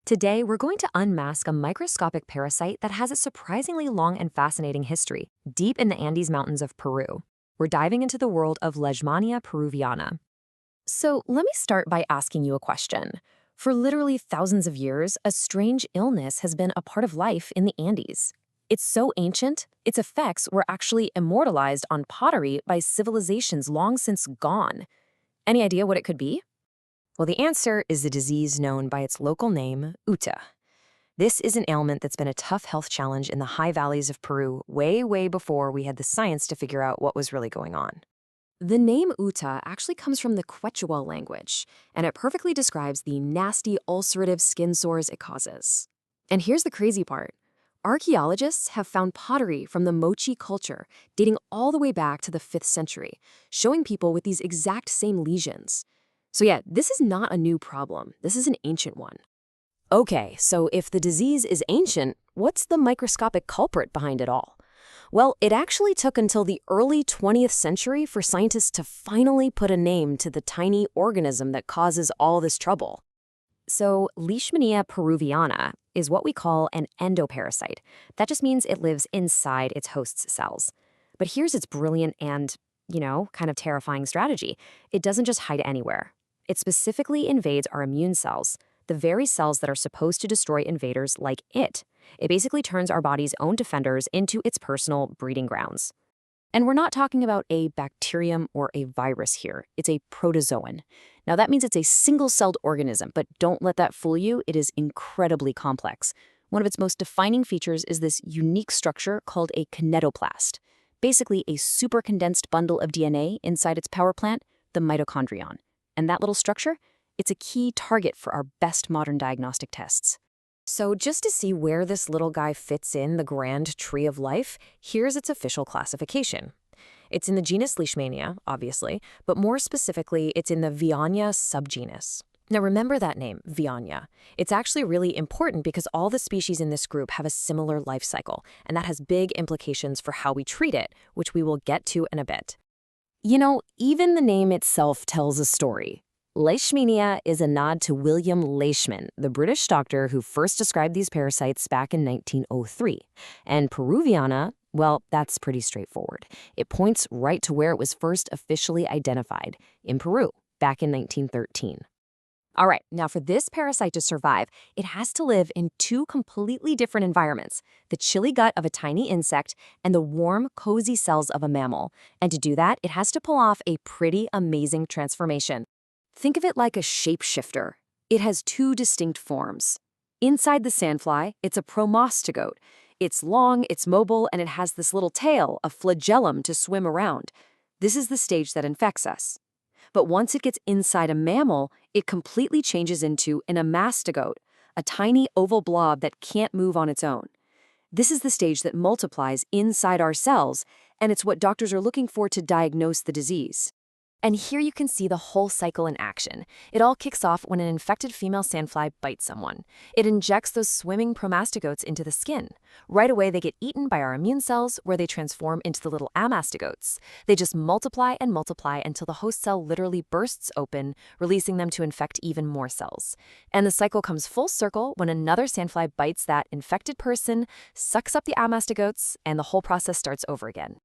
Today, we're going to unmask a microscopic parasite that has a surprisingly long and fascinating history, deep in the Andes Mountains of Peru. We're diving into the world of Leishmania peruviana. So, let me start by asking you a question. For literally thousands of years, a strange illness has been a part of life in the Andes. It's so ancient, its effects were actually immortalized on pottery by civilizations long since gone. Any idea what it could be? Well, the answer is the disease known by its local name, uta. This is an ailment that's been a tough health challenge in the high valleys of Peru way before we had the science to figure out what was really going on. The name uta actually comes from the Quechua language, and it perfectly describes the nasty ulcerative skin sores it causes. And here's the crazy part. Archaeologists have found pottery from the Mochi culture dating all the way back to the 5th century, showing people with these exact same lesions. So yeah, this is not a new problem. This is an ancient one. Okay, so if the disease is ancient, what's the microscopic culprit behind it all? Well, it actually took until the early 20th century for scientists to finally put a name to the tiny organism that causes all this trouble. So, Leishmania peruviana is what we call an endoparasite. That just means it lives inside its host's cells. But here's its brilliant and, kind of terrifying strategy. It doesn't just hide anywhere. It specifically invades our immune cells, the very cells that are supposed to destroy invaders like it. It basically turns our body's own defenders into its personal breeding grounds. And we're not talking about a bacterium or a virus here. It's a protozoan. Now that means it's a single-celled organism, but don't let that fool you. It is incredibly complex. One of its most defining features is this unique structure called a kinetoplast, basically a super condensed bundle of DNA inside its power plant, the mitochondrion. And that little structure, it's a key target for our best modern diagnostic tests. So just to see where this little guy fits in the grand tree of life, here's its official classification. It's in the genus Leishmania, obviously, but more specifically, it's in the Vianya subgenus. Now remember that name, Vianya. It's actually really important because all the species in this group have a similar life cycle, and that has big implications for how we treat it, which we will get to in a bit. Even the name itself tells a story. Leishmania is a nod to William Leishman, the British doctor who first described these parasites back in 1903. And peruviana, well, that's pretty straightforward. It points right to where it was first officially identified, in Peru, back in 1913. All right, now for this parasite to survive, it has to live in two completely different environments, the chilly gut of a tiny insect and the warm, cozy cells of a mammal. And to do that, it has to pull off a pretty amazing transformation. Think of it like a shapeshifter. It has two distinct forms. Inside the sandfly, it's a promastogote. It's long, it's mobile, and it has this little tail, a flagellum, to swim around. This is the stage that infects us. But once it gets inside a mammal, it completely changes into an amastogote, a tiny oval blob that can't move on its own. This is the stage that multiplies inside our cells, and it's what doctors are looking for to diagnose the disease. And here you can see the whole cycle in action. It all kicks off when an infected female sandfly bites someone. It injects those swimming promastogotes into the skin. Right away, they get eaten by our immune cells, where they transform into the little amastogotes. They just multiply and multiply until the host cell literally bursts open, releasing them to infect even more cells. And the cycle comes full circle when another sandfly bites that infected person, sucks up the amastogotes, and the whole process starts over again.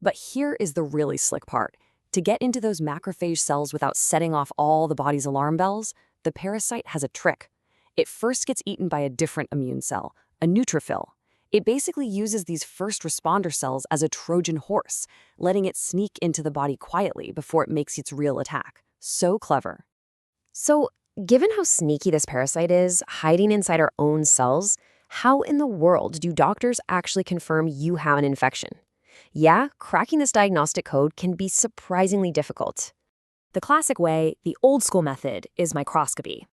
But here is the really slick part. To get into those macrophage cells without setting off all the body's alarm bells, the parasite has a trick. It first gets eaten by a different immune cell, a neutrophil. It basically uses these first responder cells as a Trojan horse, letting it sneak into the body quietly before it makes its real attack. So clever. So, given how sneaky this parasite is, hiding inside our own cells, how in the world do doctors actually confirm you have an infection? Yeah, cracking this diagnostic code can be surprisingly difficult. The classic way, the old-school method, is microscopy.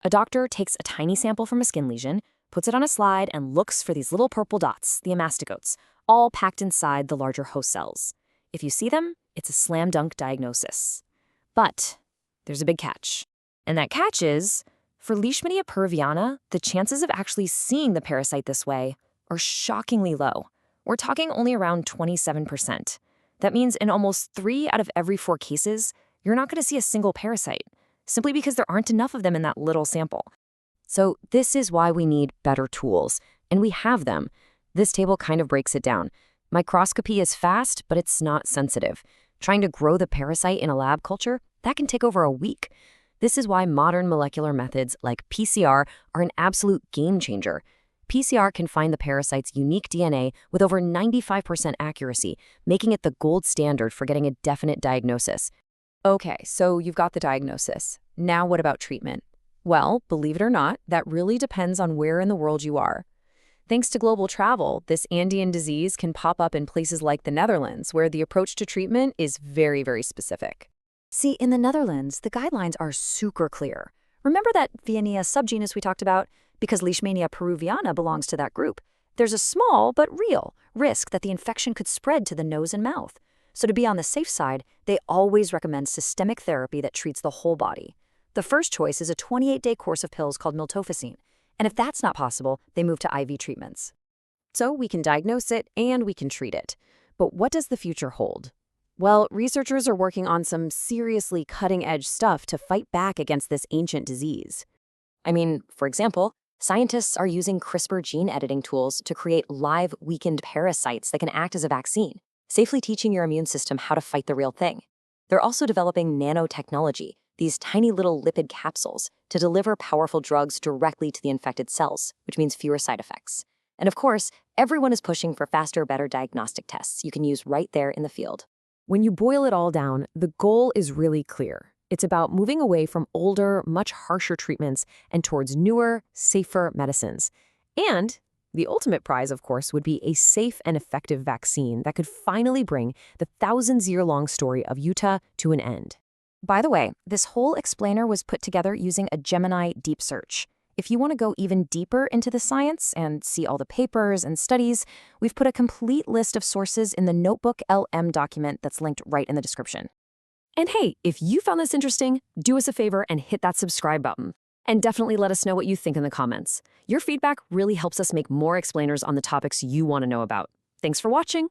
A doctor takes a tiny sample from a skin lesion, puts it on a slide, and looks for these little purple dots, the amastogotes, all packed inside the larger host cells. If you see them, it's a slam-dunk diagnosis. But there's a big catch. And that catch is, for Leishmania peruviana, the chances of actually seeing the parasite this way are shockingly low. We're talking only around 27%. That means in almost 3 out of every 4 cases, you're not going to see a single parasite, simply because there aren't enough of them in that little sample. So this is why we need better tools, and we have them. This table kind of breaks it down. Microscopy is fast, but it's not sensitive. Trying to grow the parasite in a lab culture, that can take over a week. This is why modern molecular methods like PCR are an absolute game changer. PCR can find the parasite's unique DNA with over 95% accuracy, making it the gold standard for getting a definite diagnosis. Okay, so you've got the diagnosis. Now what about treatment? Well, believe it or not, that really depends on where in the world you are. Thanks to global travel, this Andean disease can pop up in places like the Netherlands, where the approach to treatment is very, very specific. See, in the Netherlands, the guidelines are super clear. Remember that Viania subgenus we talked about? Because Leishmania peruviana belongs to that group, there's a small but real risk that the infection could spread to the nose and mouth. So to be on the safe side, they always recommend systemic therapy that treats the whole body. The first choice is a 28-day course of pills called miltefosine. And if that's not possible, they move to IV treatments. So we can diagnose it and we can treat it. But what does the future hold? Well, researchers are working on some seriously cutting-edge stuff to fight back against this ancient disease. I mean, for example, scientists are using CRISPR gene editing tools to create live weakened parasites that can act as a vaccine, safely teaching your immune system how to fight the real thing. They're also developing nanotechnology, these tiny little lipid capsules, to deliver powerful drugs directly to the infected cells, which means fewer side effects. And of course, everyone is pushing for faster, better diagnostic tests you can use right there in the field. When you boil it all down, the goal is really clear. It's about moving away from older, much harsher treatments and towards newer, safer medicines. And the ultimate prize, of course, would be a safe and effective vaccine that could finally bring the thousands-year-long story of Utah to an end. By the way, this whole explainer was put together using a Gemini deep search. If you want to go even deeper into the science and see all the papers and studies, we've put a complete list of sources in the Notebook LM document that's linked right in the description. And hey, if you found this interesting, do us a favor and hit that subscribe button. And definitely let us know what you think in the comments. Your feedback really helps us make more explainers on the topics you want to know about. Thanks for watching.